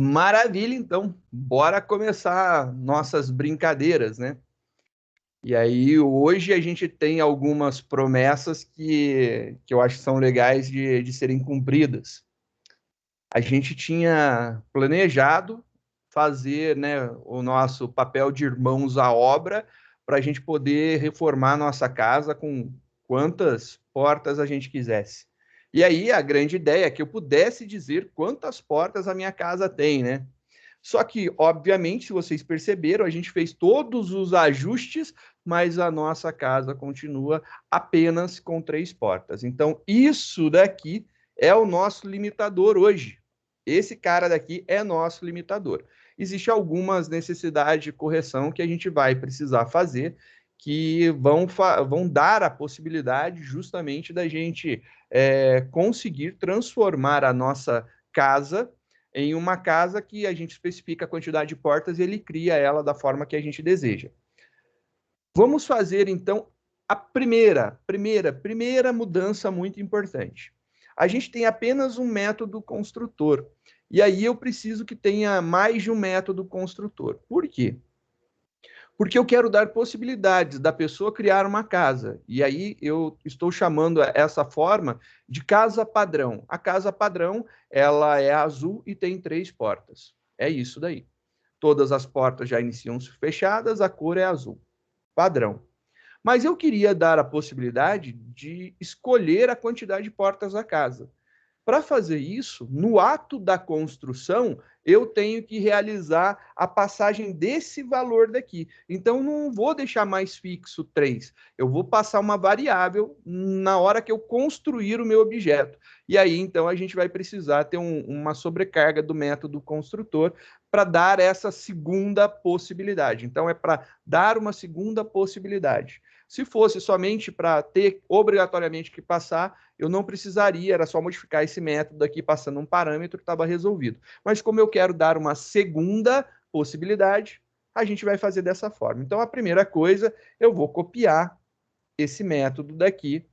Maravilha, então. Bora começar nossas brincadeiras, né? E aí, hoje a gente tem algumas promessas que eu acho que são legais de serem cumpridas. A gente tinha planejado fazer, né, o nosso papel de irmãos à obra para a gente poder reformar nossa casa com quantas portas a gente quisesse. E aí, a grande ideia é que eu pudesse dizer quantas portas a minha casa tem, né? Só que, obviamente, se vocês perceberam, a gente fez todos os ajustes, mas a nossa casa continua apenas com 3 portas. Então, isso daqui é o nosso limitador hoje. Esse cara daqui é nosso limitador. Existem algumas necessidades de correção que a gente vai precisar fazer, que vão dar a possibilidade justamente da gente conseguir transformar a nossa casa em uma casa que a gente especifica a quantidade de portas e ele cria ela da forma que a gente deseja. Vamos fazer, então, a primeira mudança muito importante. A gente tem apenas um método construtor. E aí eu preciso que tenha mais de um método construtor. Por quê? Porque eu quero dar possibilidades da pessoa criar uma casa. E aí eu estou chamando essa forma de casa padrão. A casa padrão, ela é azul e tem 3 portas. É isso daí. Todas as portas já iniciam fechadas, a cor é azul. Padrão. Mas eu queria dar a possibilidade de escolher a quantidade de portas da casa. Para fazer isso, no ato da construção, eu tenho que realizar a passagem desse valor daqui. Então, não vou deixar mais fixo 3. Eu vou passar uma variável na hora que eu construir o meu objeto. E aí, então, a gente vai precisar ter uma sobrecarga do método construtor para dar essa segunda possibilidade. Então, é para dar uma segunda possibilidade. Se fosse somente para ter obrigatoriamente que passar, eu não precisaria, era só modificar esse método aqui, passando um parâmetro, estava resolvido. Mas como eu quero dar uma segunda possibilidade, a gente vai fazer dessa forma. Então, a primeira coisa, eu vou copiar esse método daqui,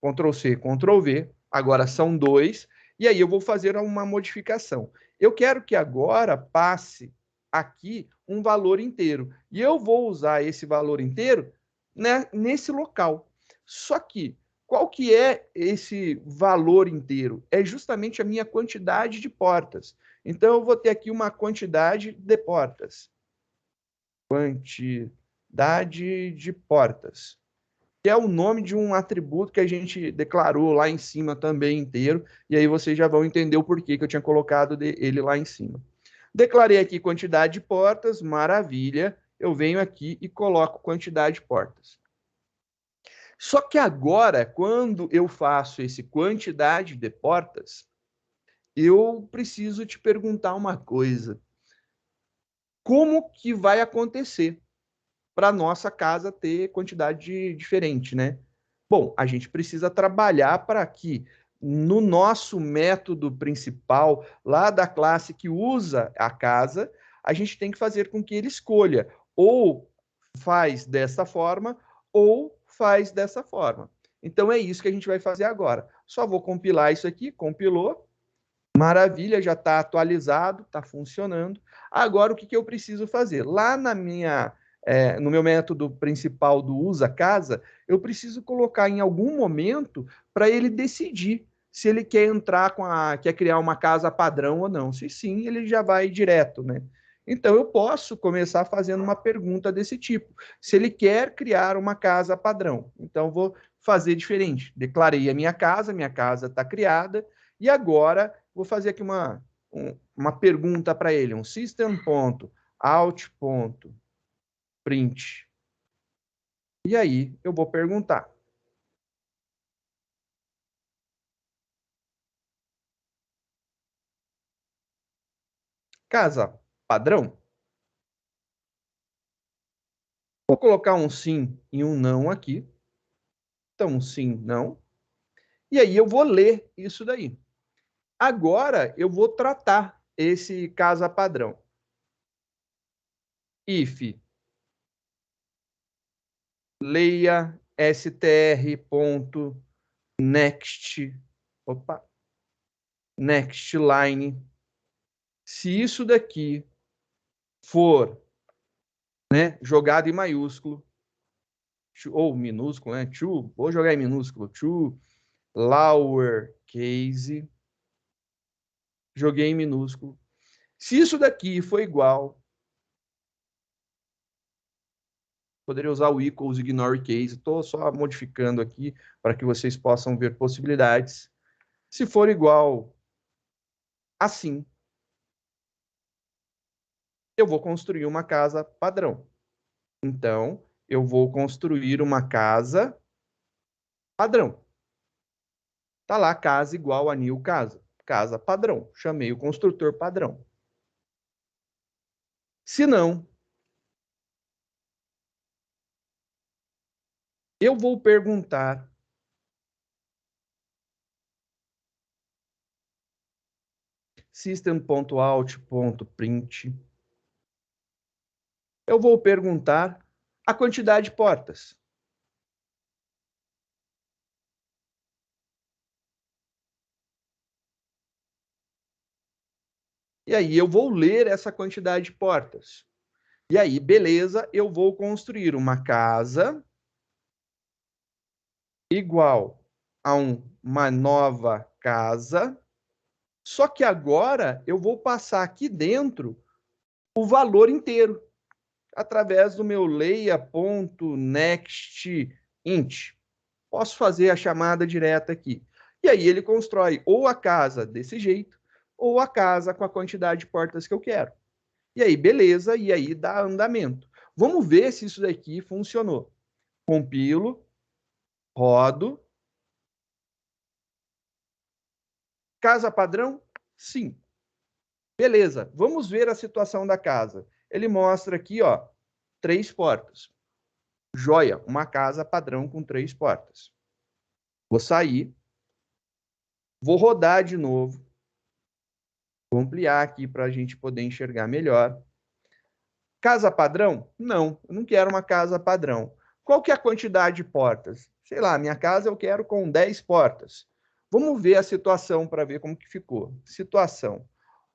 Ctrl+C, Ctrl+V, agora são 2, e aí eu vou fazer uma modificação. Eu quero que agora passe aqui um valor inteiro, e eu vou usar esse valor inteiro, né, nesse local. Só que, qual que é esse valor inteiro? É justamente a minha quantidade de portas. Então, eu vou ter aqui uma quantidade de portas. Quantidade de portas. Que é o nome de um atributo que a gente declarou lá em cima também inteiro, e aí vocês já vão entender o porquê que eu tinha colocado ele lá em cima. Declarei aqui quantidade de portas, maravilha. Eu venho aqui e coloco quantidade de portas. Só que agora, quando eu faço esse quantidade de portas, eu preciso te perguntar uma coisa. Como que vai acontecer para nossa casa ter quantidade diferente, né? Bom, a gente precisa trabalhar para que no nosso método principal, lá da classe que usa a casa, a gente tem que fazer com que ele escolha ou faz dessa forma ou faz dessa forma. Então é isso que a gente vai fazer agora. Só vou compilar isso aqui, compilou, maravilha, já está atualizado, está funcionando. Agora o que, que eu preciso fazer? Lá no meu método principal do usa casa, eu preciso colocar em algum momento para ele decidir se ele quer entrar quer criar uma casa padrão ou não. Se sim, ele já vai direto, né? Então eu posso começar fazendo uma pergunta desse tipo. Se ele quer criar uma casa padrão, então vou fazer diferente. Declarei a minha casa está criada, e agora vou fazer aqui uma pergunta para ele, um system.out.print. E aí eu vou perguntar. Casa padrão? Vou colocar um sim e um não aqui. Então, sim, não. E aí eu vou ler isso daí. Agora eu vou tratar esse casa padrão. If leia str.next, next line Se isso daqui for, né, jogado em maiúsculo, ou minúsculo, né? Vou jogar em minúsculo. To lowercase. Joguei em minúsculo. Se isso daqui for igual, poderia usar o equals ignore case. Estou só modificando aqui para que vocês possam ver possibilidades. Se for igual assim, eu vou construir uma casa padrão. Então, eu vou construir uma casa padrão. Tá lá, casa igual a new casa. Casa padrão. Chamei o construtor padrão. Se não, eu vou perguntar system.out.print. Eu vou perguntar a quantidade de portas. E aí eu vou ler essa quantidade de portas. E aí, beleza, eu vou construir uma casa igual a uma nova casa. Só que agora eu vou passar aqui dentro o valor inteiro, através do meu leia.nextInt. Posso fazer a chamada direta aqui. E aí ele constrói ou a casa desse jeito, ou a casa com a quantidade de portas que eu quero. E aí, beleza, e aí dá andamento. Vamos ver se isso daqui funcionou. Compilo, rodo. Casa padrão? Sim. Beleza, vamos ver a situação da casa. Ele mostra aqui, ó, 3 portas. Joia, uma casa padrão com 3 portas. Vou sair, vou rodar de novo, vou ampliar aqui para a gente poder enxergar melhor. Casa padrão? Não, eu não quero uma casa padrão. Qual que é a quantidade de portas? Sei lá, minha casa eu quero com 10 portas. Vamos ver a situação para ver como que ficou. Situação.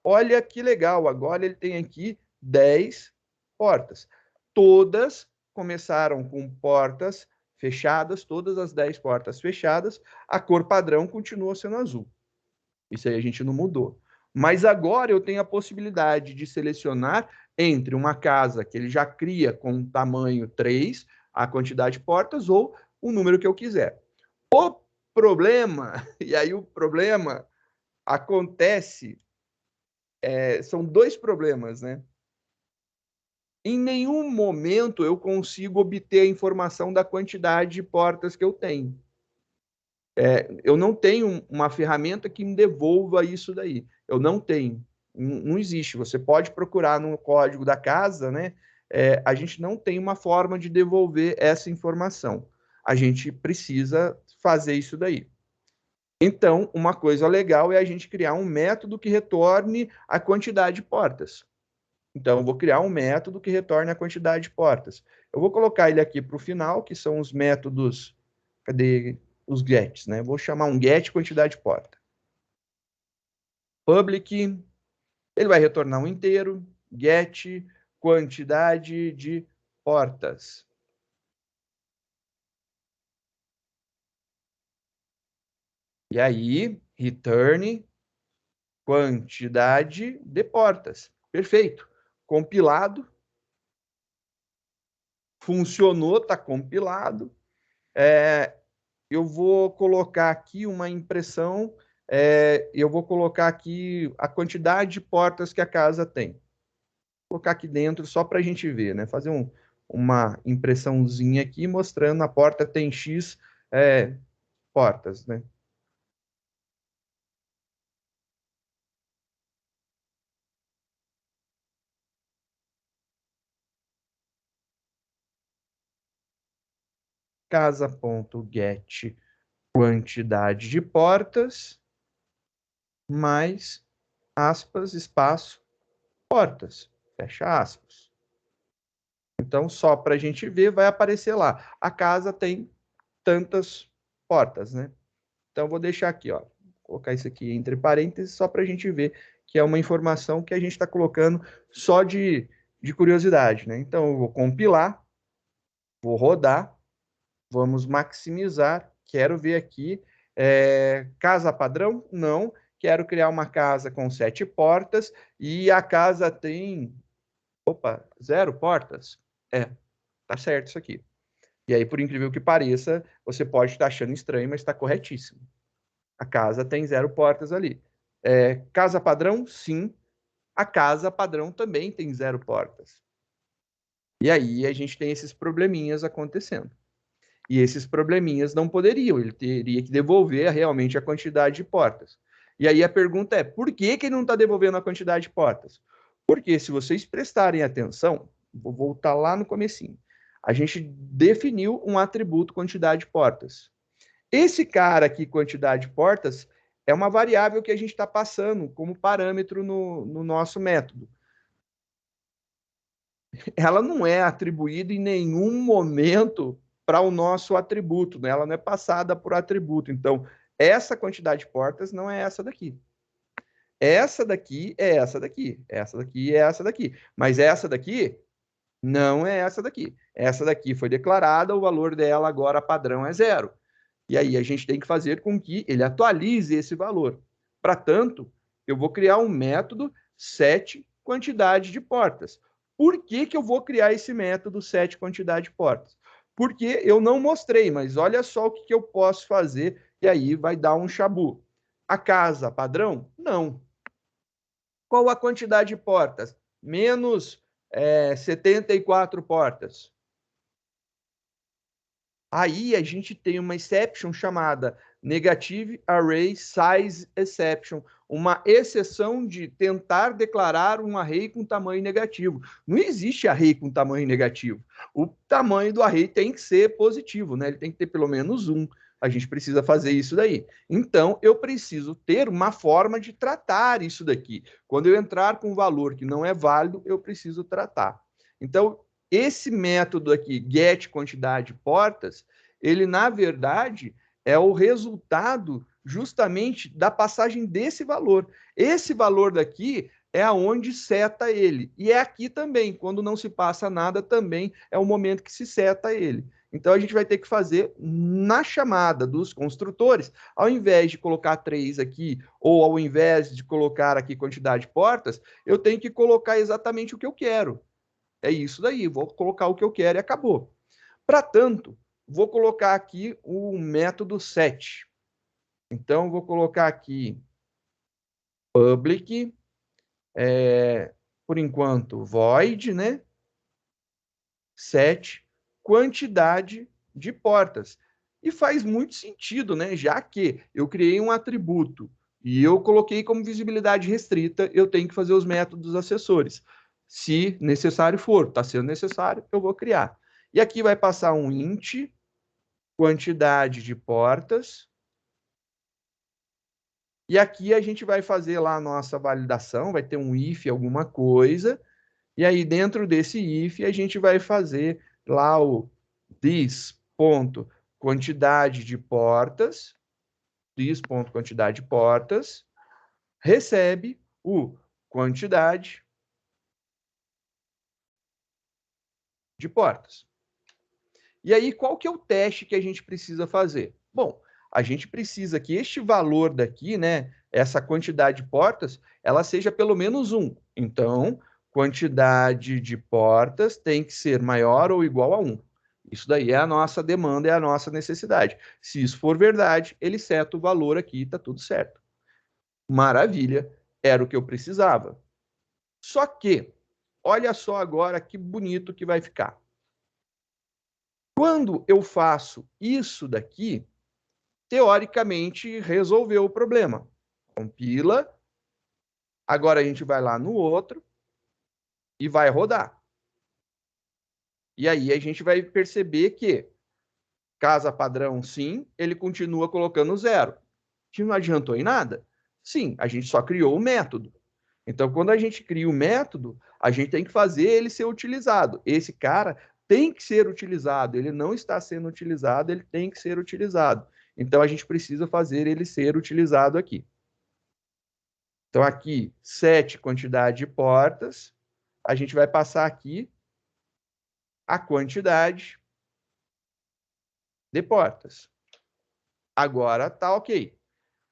Olha que legal, agora ele tem aqui 10 portas. Todas começaram com portas fechadas, todas as 10 portas fechadas. A cor padrão continua sendo azul. Isso aí a gente não mudou. Mas agora eu tenho a possibilidade de selecionar entre uma casa que ele já cria com tamanho 3, a quantidade de portas, ou o número que eu quiser. O problema, e aí o problema acontece, são 2 problemas, né? Em nenhum momento eu consigo obter a informação da quantidade de portas que eu tenho. Eu não tenho uma ferramenta que me devolva isso daí. Eu não tenho. Não existe. Você pode procurar no código da casa, né? A gente não tem uma forma de devolver essa informação. A gente precisa fazer isso daí. Então, uma coisa legal é a gente criar um método que retorne a quantidade de portas. Então, eu vou criar um método que retorne a quantidade de portas. Eu vou colocar ele aqui para o final, que são os métodos. Cadê os gets, né? Vou chamar um get quantidade de porta. Public, ele vai retornar um inteiro. Get quantidade de portas. E aí, return quantidade de portas. Perfeito. Compilado. Funcionou, está compilado. Eu vou colocar aqui uma impressão, eu vou colocar aqui a quantidade de portas que a casa tem. Vou colocar aqui dentro só para a gente ver, né? Fazer uma impressãozinha aqui mostrando a porta tem X portas, né? Casa.get quantidade de portas mais aspas, espaço, portas. Fecha aspas. Então, só para a gente ver, vai aparecer lá. A casa tem tantas portas, né? Então, vou deixar aqui, ó. Vou colocar isso aqui entre parênteses, só para a gente ver que é uma informação que a gente está colocando só de curiosidade, né? Então, eu vou compilar, vou rodar, vamos maximizar, quero ver aqui, casa padrão? Não, quero criar uma casa com 7 portas, e a casa tem, 0 portas? Tá certo isso aqui. E aí, por incrível que pareça, você pode estar achando estranho, mas está corretíssimo. A casa tem 0 portas ali. Casa padrão? Sim. A casa padrão também tem 0 portas. E aí a gente tem esses probleminhas acontecendo. E esses probleminhas não poderiam, ele teria que devolver realmente a quantidade de portas. E aí a pergunta é, por que ele não está devolvendo a quantidade de portas? Porque se vocês prestarem atenção, vou voltar lá no comecinho, a gente definiu um atributo quantidade de portas. Esse cara aqui, quantidade de portas, é uma variável que a gente está passando como parâmetro no nosso método. Ela não é atribuída em nenhum momento para o nosso atributo, né? Ela não é passada por atributo. Então, essa quantidade de portas não é essa daqui. Essa daqui é essa daqui. Essa daqui é essa daqui. Mas essa daqui não é essa daqui. Essa daqui foi declarada, o valor dela agora padrão é 0. E aí a gente tem que fazer com que ele atualize esse valor. Para tanto, eu vou criar um método set quantidade de portas. Por que eu vou criar esse método set quantidade de portas? Porque eu não mostrei, mas olha só o que eu posso fazer e aí vai dar um chabu. A casa padrão? Não. Qual a quantidade de portas? Menos 74 portas. Aí a gente tem uma exception chamada Negative Array Size Exception, uma exceção de tentar declarar um array com tamanho negativo. Não existe array com tamanho negativo. O tamanho do array tem que ser positivo, né? Ele tem que ter pelo menos 1. A gente precisa fazer isso daí. Então, eu preciso ter uma forma de tratar isso daqui. Quando eu entrar com um valor que não é válido, eu preciso tratar. Então, esse método aqui, get quantidade de portas, ele, na verdade, é o resultado justamente da passagem desse valor. Esse valor daqui é aonde seta ele. E é aqui também, quando não se passa nada, também é o momento que se seta ele. Então, a gente vai ter que fazer na chamada dos construtores, ao invés de colocar 3 aqui, ou ao invés de colocar aqui quantidade de portas, eu tenho que colocar exatamente o que eu quero. É isso daí, vou colocar o que eu quero e acabou. Para tanto, vou colocar aqui o método set. Então, vou colocar aqui public, por enquanto, void, né? Set, quantidade de portas. E faz muito sentido, né? Já que eu criei um atributo e eu coloquei como visibilidade restrita, eu tenho que fazer os métodos acessores. Se necessário for, está sendo necessário, eu vou criar. E aqui vai passar um int, quantidade de portas. E aqui a gente vai fazer lá a nossa validação, vai ter um if alguma coisa. E aí dentro desse if a gente vai fazer lá o this ponto quantidade de portas, this ponto quantidade de portas, recebe o quantidade de portas. E aí, qual que é o teste que a gente precisa fazer? Bom, a gente precisa que este valor daqui, né, essa quantidade de portas, ela seja pelo menos 1. Então, quantidade de portas tem que ser maior ou igual a 1. Isso daí é a nossa demanda, é a nossa necessidade. Se isso for verdade, ele seta o valor aqui, está tudo certo. Maravilha, era o que eu precisava. Só que, olha só agora que bonito que vai ficar. Quando eu faço isso daqui, teoricamente resolveu o problema. Compila. Agora a gente vai lá no outro e vai rodar. E aí a gente vai perceber que casa padrão, sim, ele continua colocando 0. Que não adiantou em nada? Sim, a gente só criou o método. Então, quando a gente cria o método, a gente tem que fazer ele ser utilizado. Esse cara tem que ser utilizado. Ele não está sendo utilizado, ele tem que ser utilizado. Então, a gente precisa fazer ele ser utilizado aqui. Então, aqui, 7 quantidade de portas. A gente vai passar aqui a quantidade de portas. Agora tá ok.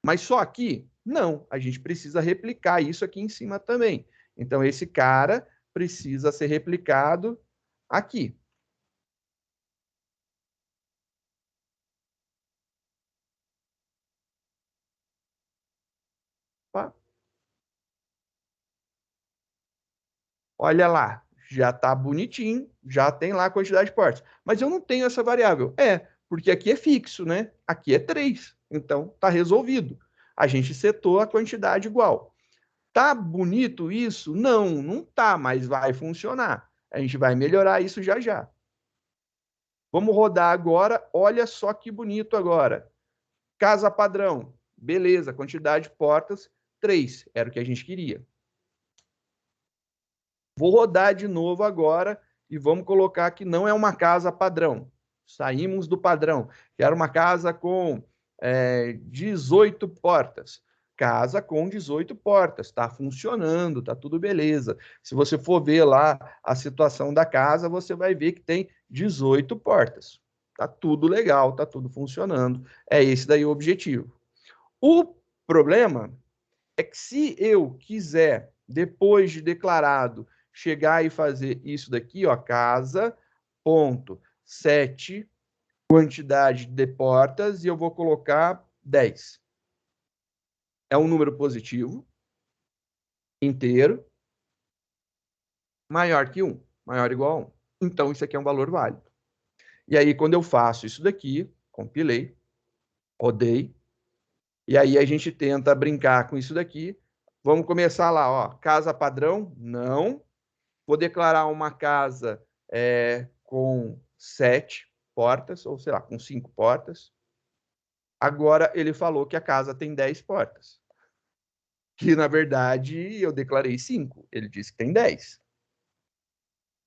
Mas só aqui? Não. A gente precisa replicar isso aqui em cima também. Então, esse cara precisa ser replicado aqui. Opa. Olha lá, já está bonitinho, já tem lá a quantidade de portas. Mas eu não tenho essa variável. Porque aqui é fixo, né? Aqui é 3. Então, está resolvido. A gente setou a quantidade igual. Tá bonito isso? Não, não tá, mas vai funcionar. A gente vai melhorar isso já já. Vamos rodar agora. Olha só que bonito agora. Casa padrão. Beleza, quantidade de portas, 3. Era o que a gente queria. Vou rodar de novo agora e vamos colocar que não é uma casa padrão. Saímos do padrão, que era uma casa com 18 portas. Casa com 18 portas, está funcionando, está tudo beleza. Se você for ver lá a situação da casa, você vai ver que tem 18 portas. Está tudo legal, está tudo funcionando. É esse daí o objetivo. O problema é que se eu quiser, depois de declarado, chegar e fazer isso daqui, ó, casa, ponto, 7, quantidade de portas, e eu vou colocar 10. É um número positivo, inteiro, maior que 1, maior ou igual a 1. Então, isso aqui é um valor válido. E aí, quando eu faço isso daqui, compilei, rodei, e aí a gente tenta brincar com isso daqui. Vamos começar lá, ó, casa padrão, não. Vou declarar uma casa com 7 portas, ou sei lá, com 5 portas. Agora ele falou que a casa tem 10 portas. Que na verdade eu declarei 5. Ele disse que tem 10.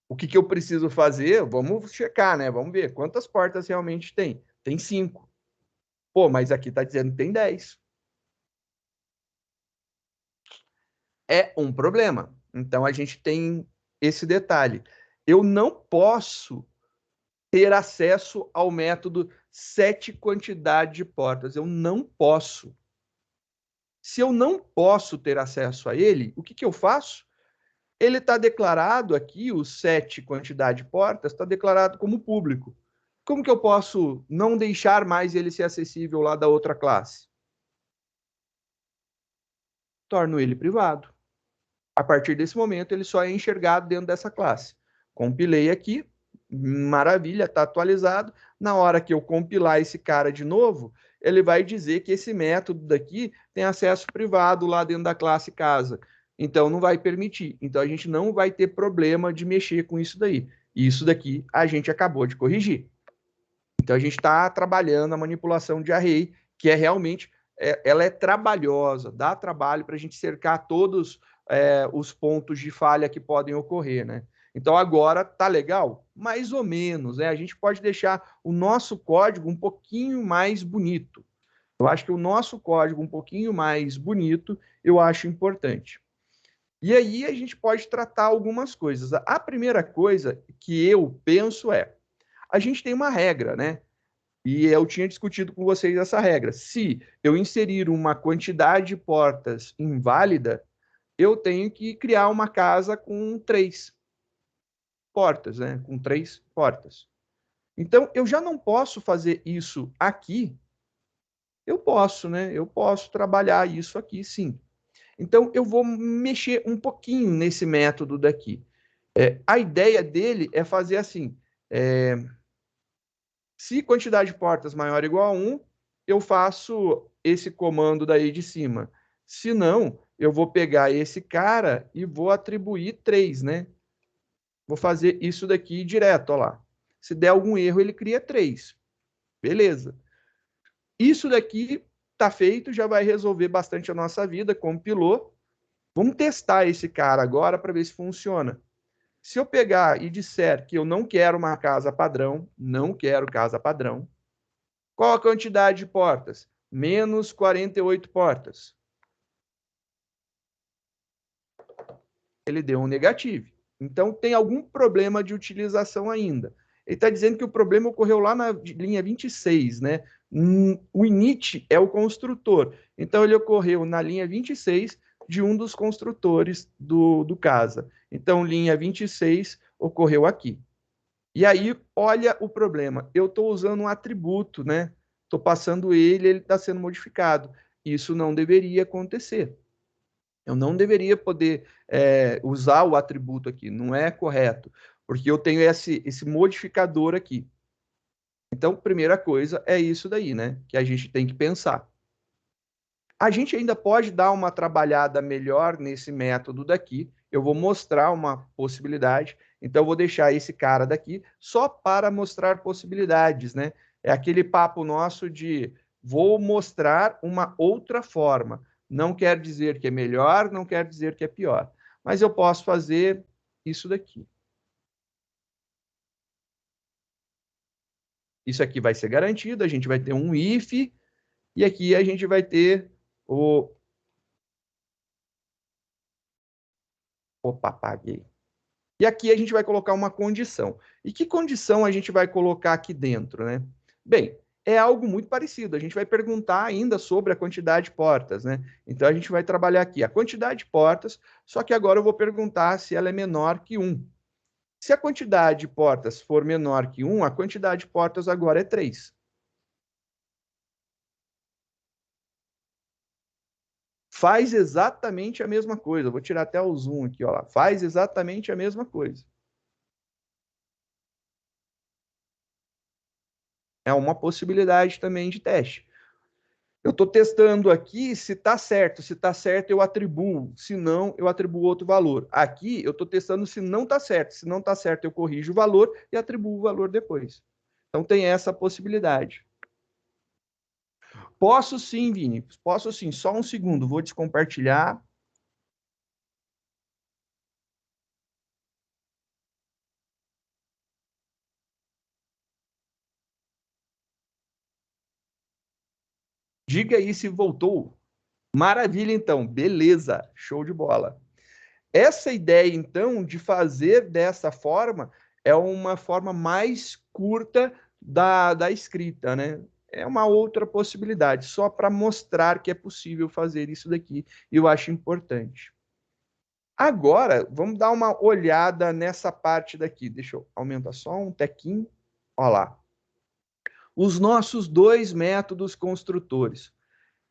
O que eu preciso fazer? Vamos checar, né? Vamos ver quantas portas realmente tem. Tem 5. Pô, mas aqui está dizendo que tem 10. É um problema. Então a gente tem esse detalhe. Eu não posso ter acesso ao método 7 quantidade de portas. Eu não posso. Se eu não posso ter acesso a ele, o que eu faço? Ele está declarado aqui, o 7 quantidade de portas, está declarado como público. Como que eu posso não deixar mais ele ser acessível lá da outra classe? Torno ele privado. A partir desse momento, ele só é enxergado dentro dessa classe. Compilei aqui, maravilha, está atualizado. Na hora que eu compilar esse cara de novo, ele vai dizer que esse método daqui tem acesso privado lá dentro da classe casa. Então, não vai permitir. Então, a gente não vai ter problema de mexer com isso daí. Isso daqui a gente acabou de corrigir. Então, a gente está trabalhando a manipulação de array, que é realmente, ela é trabalhosa, dá trabalho para a gente cercar todos os pontos de falha que podem ocorrer, né? Então, agora tá legal? Mais ou menos, né? A gente pode deixar o nosso código um pouquinho mais bonito. Eu acho que o nosso código um pouquinho mais bonito, eu acho importante. E aí a gente pode tratar algumas coisas. A primeira coisa que eu penso a gente tem uma regra, né? E eu tinha discutido com vocês essa regra. Se eu inserir uma quantidade de portas inválida, eu tenho que criar uma casa com 3 portas, né? Com 3 portas. Então, eu já não posso fazer isso aqui. Eu posso, né? Eu posso trabalhar isso aqui, sim. Então, eu vou mexer um pouquinho nesse método daqui. A ideia dele é fazer assim: se quantidade de portas maior ou igual a 1, eu faço esse comando daí de cima. Se não, eu vou pegar esse cara e vou atribuir 3, né? Vou fazer isso daqui direto, ó lá. Se der algum erro, ele cria 3. Beleza. Isso daqui está feito, já vai resolver bastante a nossa vida, compilou. Vamos testar esse cara agora para ver se funciona. Se eu pegar e disser que eu não quero uma casa padrão, não quero casa padrão, qual a quantidade de portas? Menos 48 portas. Ele deu um negativo. Então, tem algum problema de utilização ainda. Ele está dizendo que o problema ocorreu lá na linha 26, né? O init é o construtor. Então, ele ocorreu na linha 26 de um dos construtores do casa. Então, linha 26 ocorreu aqui. E aí, olha o problema. Eu estou usando um atributo, né? Estou passando ele está sendo modificado. Isso não deveria acontecer. Eu não deveria poder usar o atributo aqui, não é correto, porque eu tenho esse modificador aqui. Então, primeira coisa é isso daí, né? Que a gente tem que pensar. A gente ainda pode dar uma trabalhada melhor nesse método daqui. Eu vou mostrar uma possibilidade. Então, eu vou deixar esse cara daqui só para mostrar possibilidades, né? É aquele papo nosso de vou mostrar uma outra forma. Não quer dizer que é melhor, não quer dizer que é pior. Mas eu posso fazer isso daqui. Isso aqui vai ser garantido. A gente vai ter um if. E aqui a gente vai ter o... Opa, apaguei. E aqui a gente vai colocar uma condição. E que condição a gente vai colocar aqui dentro, né? Bem, é algo muito parecido. A gente vai perguntar ainda sobre a quantidade de portas, né? Então a gente vai trabalhar aqui a quantidade de portas, só que agora eu vou perguntar se ela é menor que 1. Se a quantidade de portas for menor que 1, a quantidade de portas agora é 3. Faz exatamente a mesma coisa. Vou tirar até o zoom aqui, ó. Faz exatamente a mesma coisa. É uma possibilidade também de teste. Eu estou testando aqui se está certo. Se está certo, eu atribuo. Se não, eu atribuo outro valor. Aqui, eu estou testando se não está certo. Se não está certo, eu corrijo o valor e atribuo o valor depois. Então, tem essa possibilidade. Posso sim, Vini. Posso sim. Só um segundo. Vou descompartilhar. Diga aí se voltou. Maravilha, então. Beleza. Show de bola. Essa ideia, então, de fazer dessa forma é uma forma mais curta da escrita, né? É uma outra possibilidade, só para mostrar que é possível fazer isso daqui, e eu acho importante. Agora, vamos dar uma olhada nessa parte daqui. Deixa eu aumentar só um tequinho. Olha lá. Os nossos dois métodos construtores.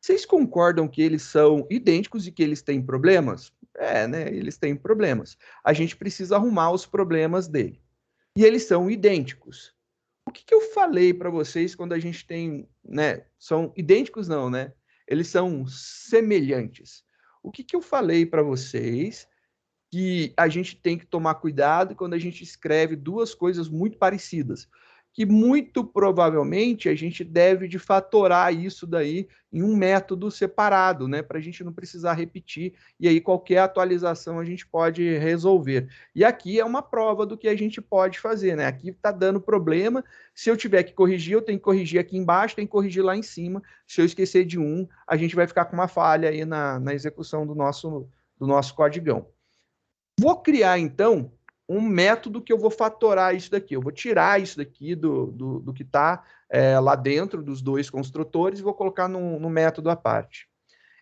Vocês concordam que eles são idênticos e que eles têm problemas? É, né? Eles têm problemas. A gente precisa arrumar os problemas dele. E eles são idênticos. O que eu falei para vocês quando a gente tem, né? São idênticos não, né? Eles são semelhantes. O que eu falei para vocês que a gente tem que tomar cuidado quando a gente escreve duas coisas muito parecidas? Que muito provavelmente a gente deve de fatorar isso daí em um método separado, né? Para a gente não precisar repetir, e aí qualquer atualização a gente pode resolver. E aqui é uma prova do que a gente pode fazer, né? Aqui está dando problema. Se eu tiver que corrigir, eu tenho que corrigir aqui embaixo, tenho que corrigir lá em cima. Se eu esquecer de um, a gente vai ficar com uma falha aí na execução do nosso codigão. Vou criar, então, um método que eu vou fatorar isso daqui. Eu vou tirar isso daqui do que está lá dentro dos dois construtores e vou colocar no método à parte.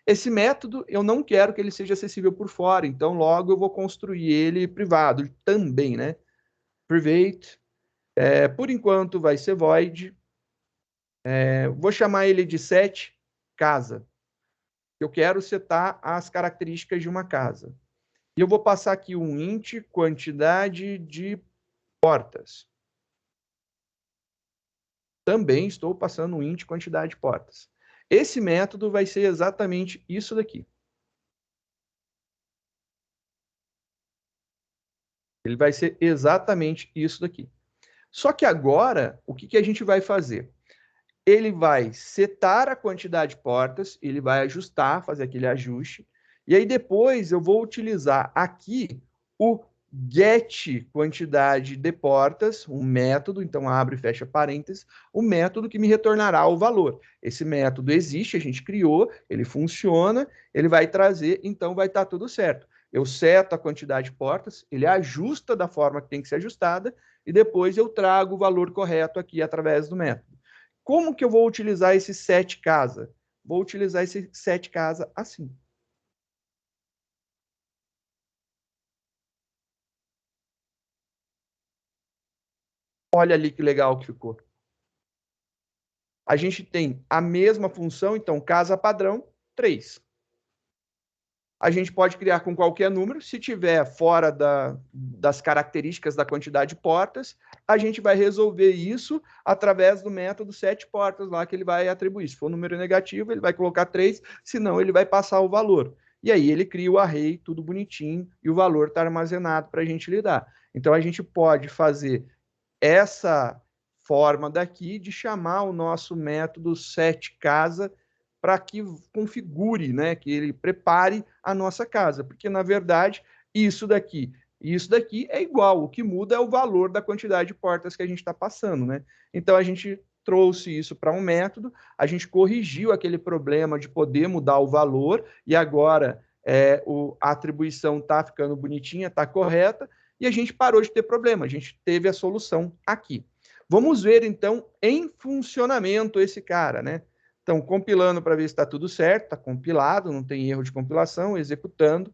Esse método, eu não quero que ele seja acessível por fora, então logo eu vou construir ele privado também, né? Private, por enquanto vai ser void. Vou chamar ele de set casa. Eu quero setar as características de uma casa. E eu vou passar aqui um int quantidade de portas. Também estou passando um int quantidade de portas. Esse método vai ser exatamente isso daqui. Ele vai ser exatamente isso daqui. Só que agora, o que a gente vai fazer? Ele vai setar a quantidade de portas, ele vai ajustar, fazer aquele ajuste, e aí depois eu vou utilizar aqui o get quantidade de portas, um método, então abre e fecha parênteses, o método que me retornará o valor. Esse método existe, a gente criou, ele funciona, ele vai trazer, então vai estar tudo certo. Eu seto a quantidade de portas, ele ajusta da forma que tem que ser ajustada, e depois eu trago o valor correto aqui através do método. Como que eu vou utilizar esse set casa? Vou utilizar esse set casa assim. Olha ali que legal que ficou. A gente tem a mesma função, então, casa padrão, 3. A gente pode criar com qualquer número. Se tiver fora das características da quantidade de portas, a gente vai resolver isso através do método set portas lá que ele vai atribuir. Se for um número negativo, ele vai colocar 3, senão ele vai passar o valor. E aí ele cria o array, tudo bonitinho, e o valor está armazenado para a gente lidar. Então a gente pode fazer essa forma daqui de chamar o nosso método set casa para que configure, né, que ele prepare a nossa casa, porque na verdade isso daqui e isso daqui é igual, o que muda é o valor da quantidade de portas que a gente está passando, né? Então a gente trouxe isso para um método, a gente corrigiu aquele problema de poder mudar o valor e agora a atribuição está ficando bonitinha, está correta, e a gente parou de ter problema, a gente teve a solução aqui. Vamos ver então em funcionamento esse cara, né? Então, compilando para ver se está tudo certo, está compilado, não tem erro de compilação, executando.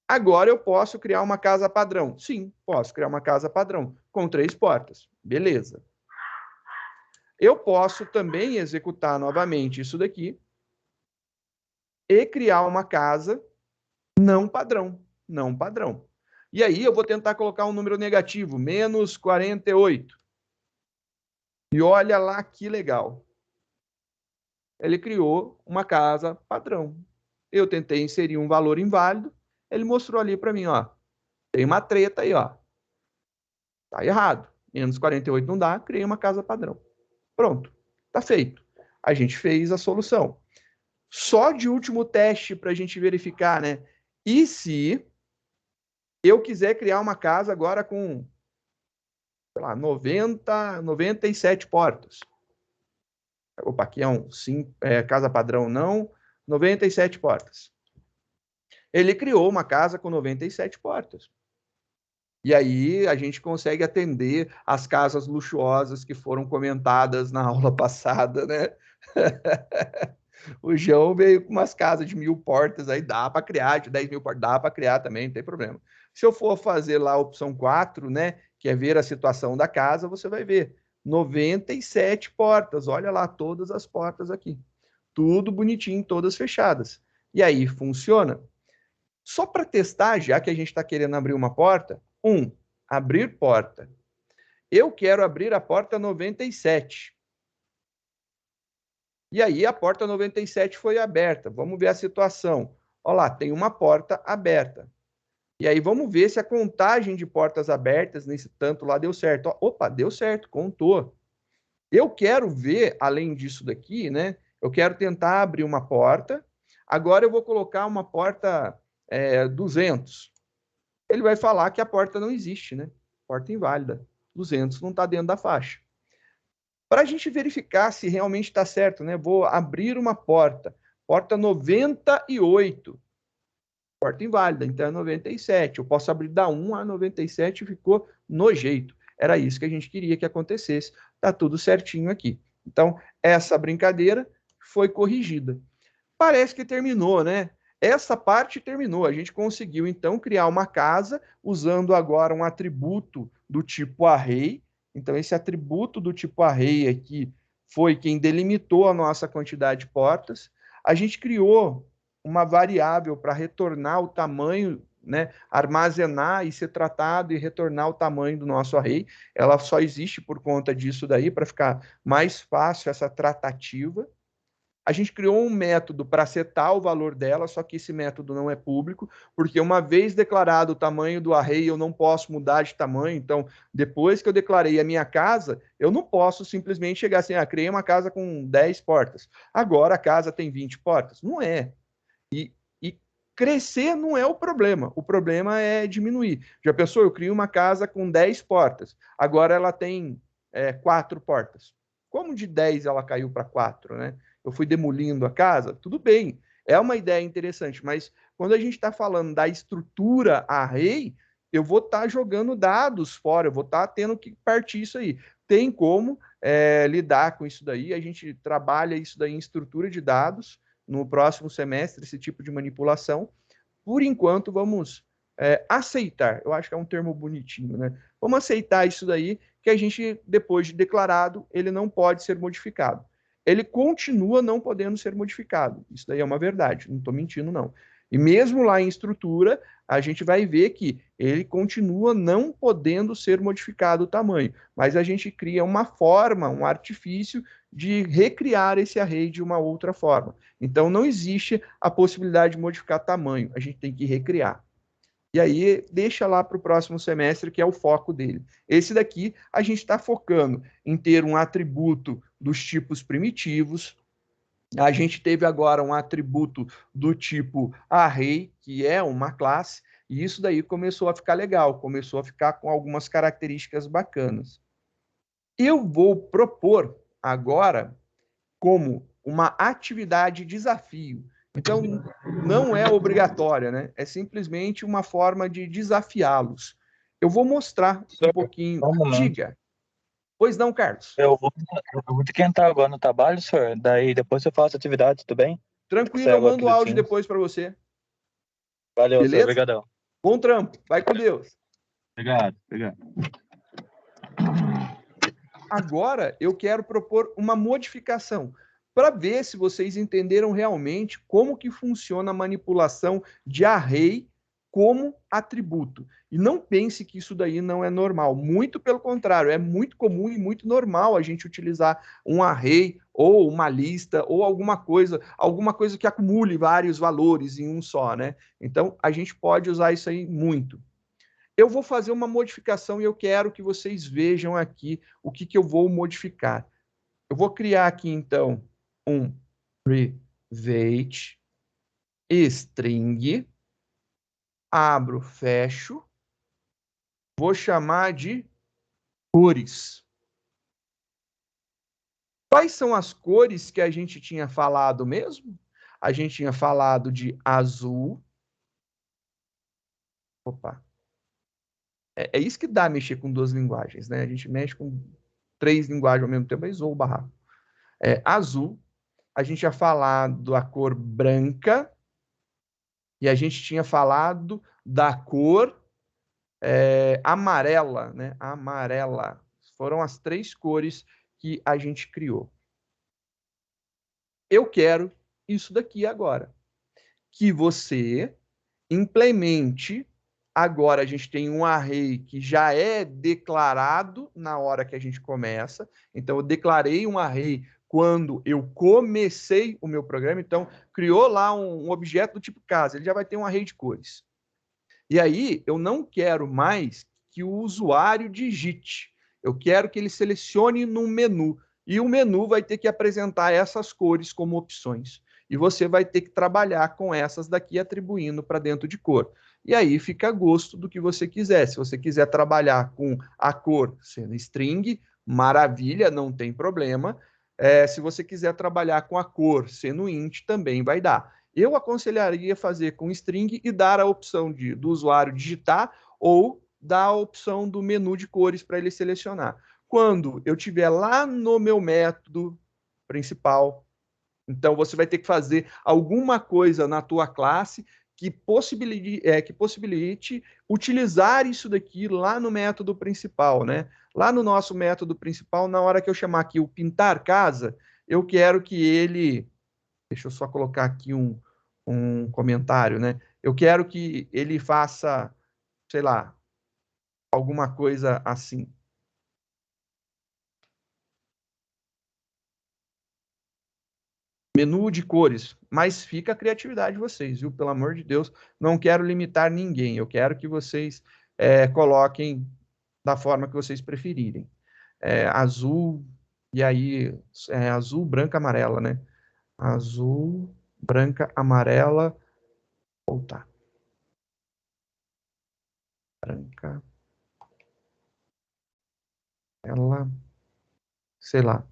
Agora eu posso criar uma casa padrão. Sim, posso criar uma casa padrão com 3 portas. Beleza. Eu posso também executar novamente isso daqui e criar uma casa não padrão. Não padrão. E aí eu vou tentar colocar um número negativo, menos 48. E olha lá que legal. Ele criou uma casa padrão. Eu tentei inserir um valor inválido, ele mostrou ali para mim, ó, tem uma treta aí, ó. Tá errado. Menos 48 não dá, criei uma casa padrão. Pronto, tá feito. A gente fez a solução. Só de último teste para a gente verificar, né? E se eu quiser criar uma casa agora com, sei lá, 97 portas. Opa, aqui é um sim, casa padrão não, 97 portas. Ele criou uma casa com 97 portas. E aí a gente consegue atender as casas luxuosas que foram comentadas na aula passada, né? O João veio com umas casas de 1.000 portas, aí dá para criar, de 10.000 portas, dá para criar também, não tem problema. Se eu for fazer lá a opção 4, né, que é ver a situação da casa, você vai ver 97 portas, olha lá todas as portas aqui. Tudo bonitinho, todas fechadas. E aí funciona. Só para testar, já que a gente está querendo abrir uma porta, abrir porta. Eu quero abrir a porta 97. E aí a porta 97 foi aberta. Vamos ver a situação. Olha lá, tem uma porta aberta. E aí vamos ver se a contagem de portas abertas nesse tanto lá deu certo. Opa, deu certo, contou. Eu quero ver, além disso daqui, né? Eu quero tentar abrir uma porta. Agora eu vou colocar uma porta 200. Ele vai falar que a porta não existe, né? Porta inválida. 200 não está dentro da faixa. Para a gente verificar se realmente está certo, né? Vou abrir uma porta. Porta 98. Porta inválida, então é 97. Eu posso abrir da 1 a 97 e ficou no jeito. Era isso que a gente queria que acontecesse. Está tudo certinho aqui. Então, essa brincadeira foi corrigida. Parece que terminou, né? Essa parte terminou. A gente conseguiu, então, criar uma casa usando agora um atributo do tipo array. Então, esse atributo do tipo array aqui foi quem delimitou a nossa quantidade de portas. A gente criou uma variável para retornar o tamanho, né? Armazenar e ser tratado e retornar o tamanho do nosso array. Ela só existe por conta disso daí, para ficar mais fácil essa tratativa. A gente criou um método para setar o valor dela, só que esse método não é público, porque uma vez declarado o tamanho do array, eu não posso mudar de tamanho. Então, depois que eu declarei a minha casa, eu não posso simplesmente chegar assim, criei uma casa com 10 portas. Agora a casa tem 20 portas. Não é. E crescer não é o problema é diminuir. Já pensou? Eu crio uma casa com 10 portas, agora ela tem 4 portas. Como de 10 ela caiu para 4, né? Eu fui demolindo a casa, tudo bem. É uma ideia interessante, mas quando a gente está falando da estrutura array, eu vou estar jogando dados fora, eu vou estar tendo que partir isso aí. Tem como lidar com isso daí, a gente trabalha isso daí em estrutura de dados no próximo semestre, esse tipo de manipulação. Por enquanto, vamos aceitar, eu acho que é um termo bonitinho, né? Vamos aceitar isso daí, que a gente, depois de declarado, ele não pode ser modificado. Ele continua não podendo ser modificado. Isso daí é uma verdade, não estou mentindo, não. E mesmo lá em estrutura, a gente vai ver que ele continua não podendo ser modificado o tamanho, mas a gente cria uma forma, um artifício de recriar esse array de uma outra forma. Então, não existe a possibilidade de modificar tamanho, a gente tem que recriar. E aí, deixa lá para o próximo semestre, que é o foco dele. Esse daqui, a gente está focando em ter um atributo dos tipos primitivos. A gente teve agora um atributo do tipo array, que é uma classe, e isso daí começou a ficar legal, começou a ficar com algumas características bacanas. Eu vou propor agora como uma atividade desafio. Então, não é obrigatória, né? É simplesmente uma forma de desafiá-los. Eu vou mostrar um pouquinho. Só um momento. Diga. Pois não, Carlos. Eu vou ter que entrar agora no trabalho, senhor. Daí depois eu faço atividade, tudo bem? Tranquilo, Sai eu agora mando o pelo áudio Teams. depois para você. Valeu, senhor. Beleza? Obrigadão. Bom trampo. Vai com Deus. Obrigado, obrigado. Agora eu quero propor uma modificação para ver se vocês entenderam realmente como que funciona a manipulação de array como atributo. E não pense que isso daí não é normal. Muito pelo contrário, é muito comum e muito normal a gente utilizar um array ou uma lista ou alguma coisa que acumule vários valores em um só, né? Então a gente pode usar isso aí muito. Eu vou fazer uma modificação e eu quero que vocês vejam aqui o que, que eu vou modificar. Eu vou criar aqui, então, um private string, abro, fecho, vou chamar de cores. Quais são as cores que a gente tinha falado mesmo? A gente tinha falado de azul. Opa. É isso que dá mexer com duas linguagens, né? A gente mexe com três linguagens ao mesmo tempo, mas zoou o barraco. Azul, a gente tinha falado da cor branca e a gente tinha falado da cor amarela, né? Amarela. Foram as três cores que a gente criou. Eu quero isso daqui agora. Que você implemente. Agora a gente tem um array que já é declarado na hora que a gente começa. Então, eu declarei um array quando eu comecei o meu programa. Então, criou lá um objeto do tipo casa. Ele já vai ter um array de cores. E aí, eu não quero mais que o usuário digite. Eu quero que ele selecione no menu. E o menu vai ter que apresentar essas cores como opções. E você vai ter que trabalhar com essas daqui, atribuindo para dentro de cor. E aí fica a gosto do que você quiser. Se você quiser trabalhar com a cor sendo string, maravilha, não tem problema. Se você quiser trabalhar com a cor sendo int, também vai dar. Eu aconselharia fazer com string e dar a opção do usuário digitar ou dar a opção do menu de cores para ele selecionar. Quando eu tiver lá no meu método principal, então você vai ter que fazer alguma coisa na tua classe que possibilite utilizar isso daqui lá no método principal, né? Lá no nosso método principal, na hora que eu chamar aqui o pintar casa, eu quero que ele. Deixa eu só colocar aqui um comentário, né? Eu quero que ele faça, sei lá, alguma coisa assim. Menu de cores, mas fica a criatividade de vocês, viu? Pelo amor de Deus, não quero limitar ninguém. Eu quero que vocês coloquem da forma que vocês preferirem. Azul, e aí, azul, branca, amarela, né? Azul, branca, amarela, voltar. Branca, ela, sei lá,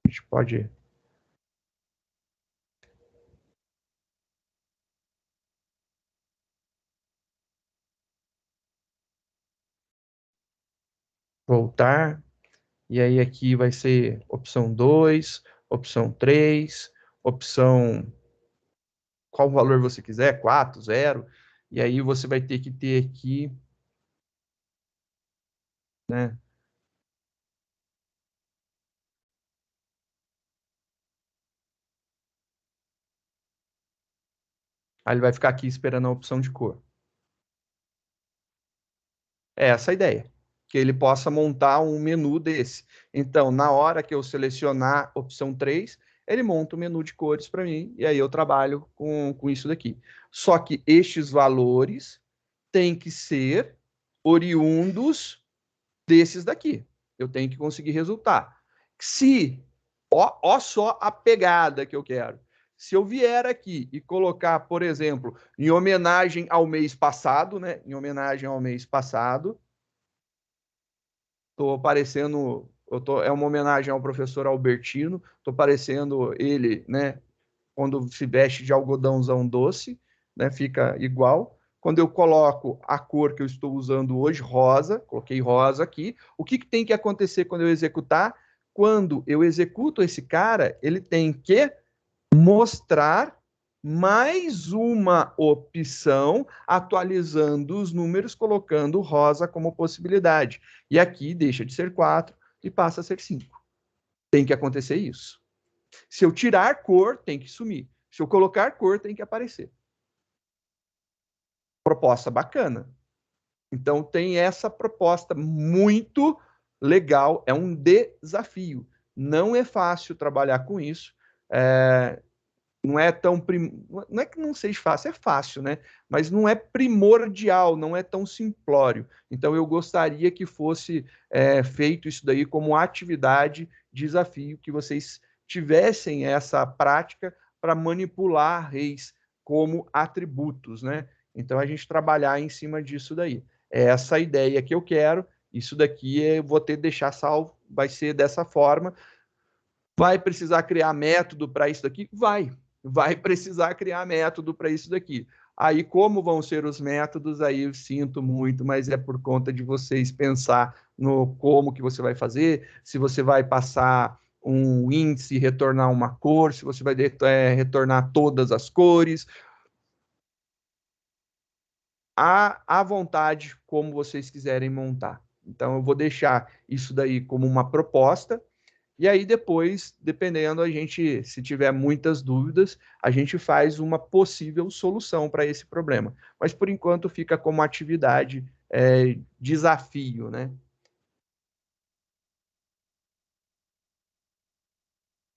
a gente pode voltar, e aí aqui vai ser opção 2, opção 3, opção qual valor você quiser, 4, 0, e aí você vai ter que ter aqui, né? Aí ele vai ficar aqui esperando a opção de cor. É essa a ideia, que ele possa montar um menu desse. Então, na hora que eu selecionar opção 3, ele monta o menu de cores para mim, e aí eu trabalho com isso daqui. Só que estes valores têm que ser oriundos desses daqui. Eu tenho que conseguir resultar. Se, ó só a pegada que eu quero. Se eu vier aqui e colocar, por exemplo, em homenagem ao mês passado, né? Em homenagem ao mês passado, tô parecendo, é uma homenagem ao professor Albertino, tô parecendo ele, né? Quando se veste de algodãozão doce, né? Fica igual. Quando eu coloco a cor que eu estou usando hoje, rosa, coloquei rosa aqui, o que tem que acontecer quando eu executar? Quando eu executo esse cara, ele tem que mostrar mais uma opção, atualizando os números, colocando rosa como possibilidade. E aqui deixa de ser 4 e passa a ser 5. Tem que acontecer isso. Se eu tirar cor, tem que sumir. Se eu colocar cor, tem que aparecer. Proposta bacana. Então, tem essa proposta muito legal. É um desafio. Não é fácil trabalhar com isso. Não é tão não é que não seja fácil, é fácil, né? Mas não é primordial, não é tão simplório. Então eu gostaria que fosse feito isso daí como atividade, desafio, que vocês tivessem essa prática para manipular reis como atributos, né? Então a gente trabalhar em cima disso daí. É essa a ideia que eu quero. Isso daqui eu vou ter que deixar salvo, vai ser dessa forma. Vai precisar criar método para isso daqui? Vai precisar criar método para isso daqui. Aí, como vão ser os métodos, aí eu sinto muito, mas é por conta de vocês pensar no como que você vai fazer, se você vai passar um índice, retornar uma cor, se você vai retornar todas as cores. À vontade, como vocês quiserem montar. Então, eu vou deixar isso daí como uma proposta. E aí depois, dependendo, a gente, se tiver muitas dúvidas, a gente faz uma possível solução para esse problema. Mas por enquanto fica como atividade, desafio, né?